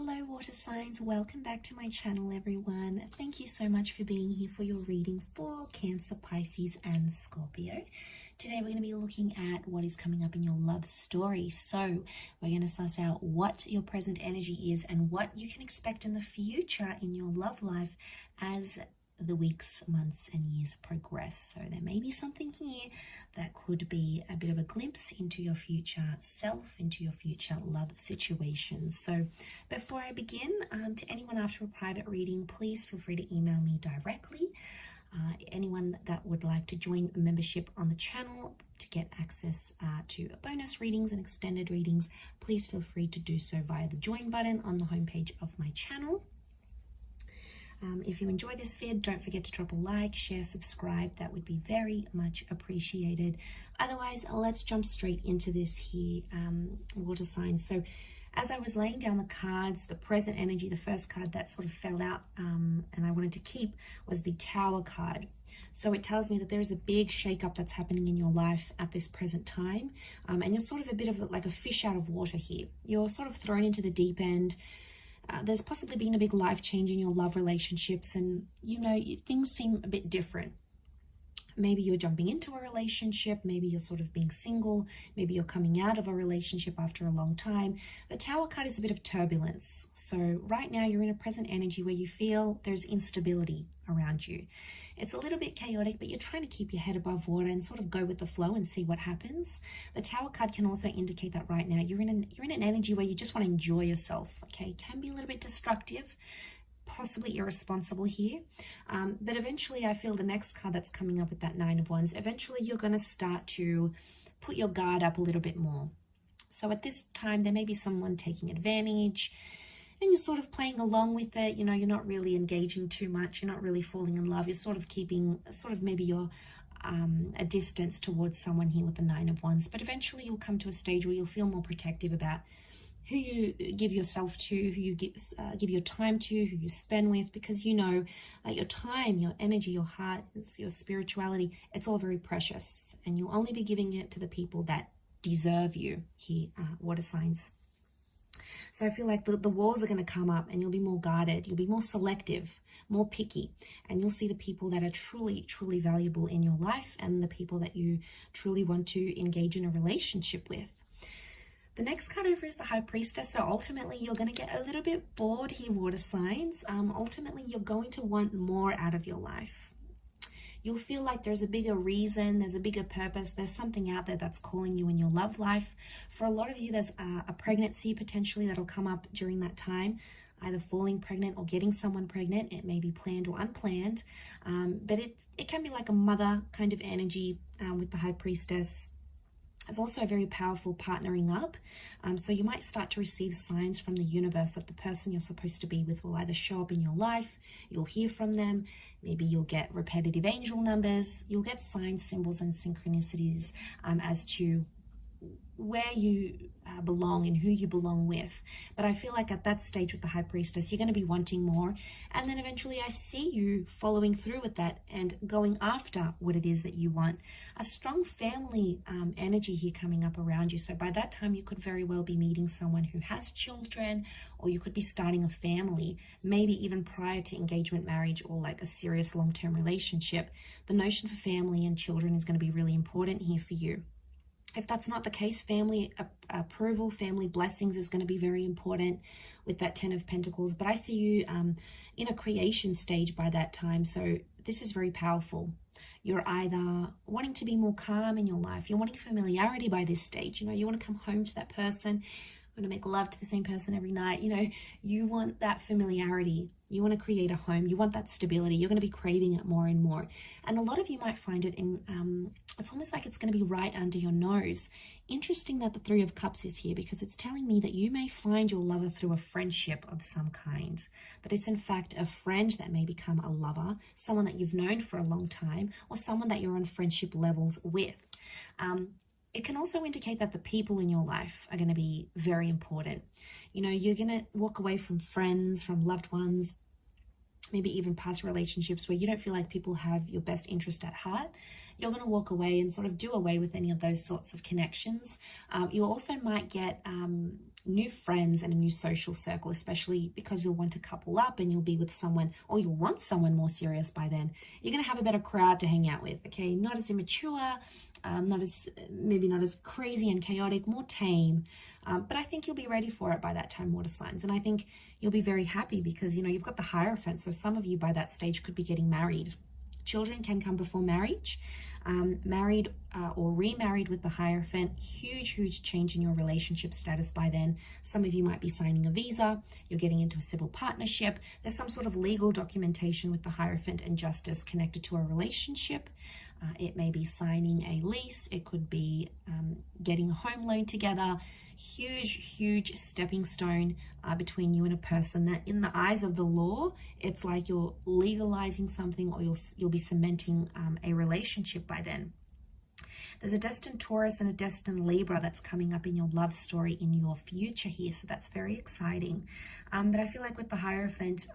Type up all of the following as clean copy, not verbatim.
Hello water signs, welcome back to my channel everyone. Thank you so much for being here for your reading for Cancer, Pisces and Scorpio. Today we're going to be looking at what is coming up in your love story. So we're going to suss out what your present energy is and what you can expect in the future in your love life as the weeks, months and years progress. So there may be something here that could be a bit of a glimpse into your future self, into your future love situations. So before I begin, to anyone after a private reading, please feel free to email me directly. Anyone that would like to join a membership on the channel to get access to bonus readings and extended readings, please feel free to do so via the join button on the homepage of my channel. If you enjoy this vid, don't forget to drop a like, share, subscribe. That would be very much appreciated. Otherwise, let's jump straight into this here, water signs. So as I was laying down the cards, the present energy, the first card that sort of fell out and I wanted to keep was the Tower card. So it tells me that there is a big shakeup that's happening in your life at this present time. And you're sort of a bit of like a fish out of water here. You're sort of thrown into the deep end. There's possibly been a big life change in your love relationships and, you know, things seem a bit different. Maybe you're jumping into a relationship, maybe you're sort of being single, maybe you're coming out of a relationship after a long time. The Tower card is a bit of turbulence. So right now you're in a present energy where you feel there's instability around you. It's a little bit chaotic, but you're trying to keep your head above water and sort of go with the flow and see what happens. The Tower card can also indicate that right now you're in an energy where you just want to enjoy yourself, okay? It can be a little bit destructive, possibly irresponsible here, but eventually I feel the next card that's coming up with that Nine of Wands, eventually you're going to start to put your guard up a little bit more. So at this time there may be someone taking advantage and you're sort of playing along with it. You know, you're not really engaging too much, you're not really falling in love, you're sort of keeping maybe you're a distance towards someone here with the Nine of Wands, but eventually you'll come to a stage where you'll feel more protective about who you give yourself to, who you give your time to, who you spend with, because you know that your time, your energy, your heart, your spirituality, it's all very precious, and you'll only be giving it to the people that deserve you here, water signs. So I feel like the walls are going to come up and you'll be more guarded, you'll be more selective, more picky, and you'll see the people that are truly, truly valuable in your life and the people that you truly want to engage in a relationship with. The next card over is the High Priestess. So ultimately, you're going to get a little bit bored here, water signs. Ultimately, you're going to want more out of your life. You'll feel like there's a bigger reason, there's a bigger purpose, there's something out there that's calling you in your love life. For a lot of you, there's a pregnancy potentially that'll come up during that time, either falling pregnant or getting someone pregnant. It may be planned or unplanned, but it can be like a mother kind of energy with the High Priestess. It's also a very powerful partnering up. So you might start to receive signs from the universe that the person you're supposed to be with will either show up in your life, you'll hear from them, maybe you'll get repetitive angel numbers, you'll get signs, symbols, and synchronicities as to where you belong and who you belong with. But I feel like at that stage with the High Priestess, you're going to be wanting more, and then eventually I see you following through with that and going after what it is that you want. A strong family energy here coming up around you. So by that time you could very well be meeting someone who has children, or you could be starting a family, maybe even prior to engagement, marriage, or like a serious long-term relationship. The notion for family and children is going to be really important here for you. If that's not the case, family approval, family blessings is going to be very important with that Ten of Pentacles. But I see you in a creation stage by that time. So this is very powerful. You're either wanting to be more calm in your life. You're wanting familiarity by this stage. You know, you want to come home to that person, want to make love to the same person every night. You know, you want that familiarity. You want to create a home. You want that stability. You're going to be craving it more and more. And a lot of you might find it in, it's almost like it's going to be right under your nose. Interesting that the Three of Cups is here, because it's telling me that you may find your lover through a friendship of some kind. That it's in fact a friend that may become a lover, someone that you've known for a long time, or someone that you're on friendship levels with. It can also indicate that the people in your life are going to be very important. You know, you're going to walk away from friends, from loved ones, maybe even past relationships where you don't feel like people have your best interest at heart. you're going to walk away and sort of do away with any of those sorts of connections. You also might get new friends and a new social circle, especially because you'll want to couple up and you'll be with someone, or you'll want someone more serious by then. You're going to have a better crowd to hang out with, okay? Not as immature, maybe not as crazy and chaotic, more tame. But I think you'll be ready for it by that time, water signs. And I think you'll be very happy because, you know, you've got the Hierophant. So some of you by that stage could be getting married. Children can come before marriage. Married or remarried with the Hierophant, huge change in your relationship status by then. Some of you might be signing a visa, you're getting into a civil partnership, there's some sort of legal documentation with the Hierophant and Justice connected to a relationship. It may be signing a lease, it could be getting a home loan together. Huge stepping stone between you and a person that in the eyes of the law, it's like you're legalizing something, or you'll be cementing a relationship by then. There's a destined Taurus and a destined Libra that's coming up in your love story in your future here, so that's very exciting. But I feel like with the Hierophant,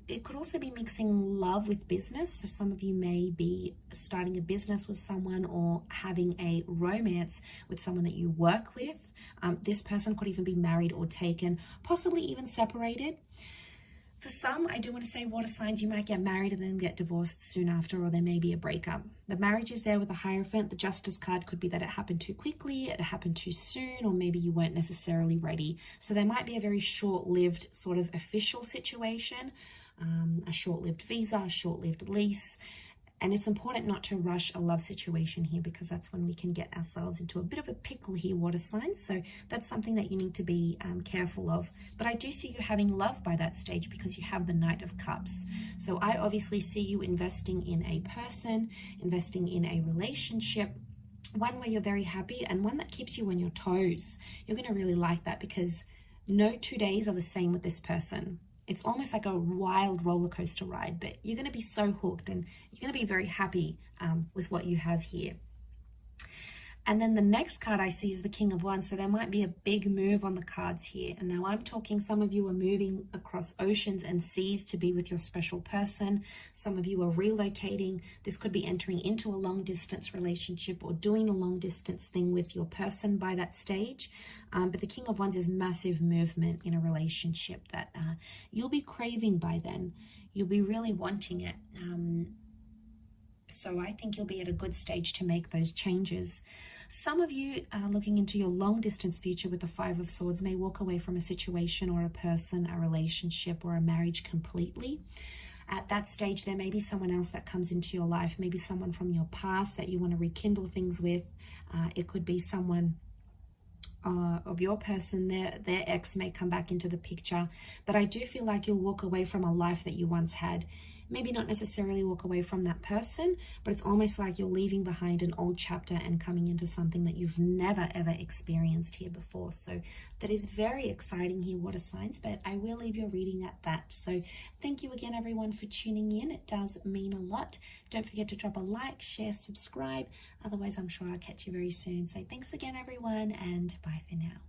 it could also be mixing love with business. So some of you may be starting a business with someone or having a romance with someone that you work with. This person could even be married or taken, possibly even separated. For some, I do want to say, water signs, you might get married and then get divorced soon after, or there may be a breakup. The marriage is there with the Hierophant. The Justice card could be that it happened too quickly, it happened too soon, or maybe you weren't necessarily ready. So there might be a very short-lived sort of official situation, a short-lived visa, a short-lived lease. And it's important not to rush a love situation here, because that's when we can get ourselves into a bit of a pickle here, water signs. So that's something that you need to be careful of. But I do see you having love by that stage because you have the Knight of Cups. So I obviously see you investing in a person, investing in a relationship, one where you're very happy and one that keeps you on your toes. You're going to really like that because no 2 days are the same with this person. It's almost like a wild roller coaster ride, but you're going to be so hooked and you're going to be very happy with what you have here. And then the next card I see is the King of Wands. So there might be a big move on the cards here. And now I'm talking, some of you are moving across oceans and seas to be with your special person. Some of you are relocating. This could be entering into a long distance relationship or doing a long distance thing with your person by that stage. But the King of Wands is massive movement in a relationship that you'll be craving by then. You'll be really wanting it. So I think you'll be at a good stage to make those changes. Some of you looking into your long distance future with the Five of Swords may walk away from a situation or a person, a relationship or a marriage completely. At that stage, there may be someone else that comes into your life, maybe someone from your past that you want to rekindle things with. It could be someone of your person, their ex may come back into the picture. But I do feel like you'll walk away from a life that you once had. Maybe not necessarily walk away from that person, but it's almost like you're leaving behind an old chapter and coming into something that you've never ever experienced here before. So that is very exciting here, water signs, but I will leave your reading at that. So thank you again, everyone, for tuning in. It does mean a lot. Don't forget to drop a like, share, subscribe. Otherwise, I'm sure I'll catch you very soon. So thanks again, everyone, and bye for now.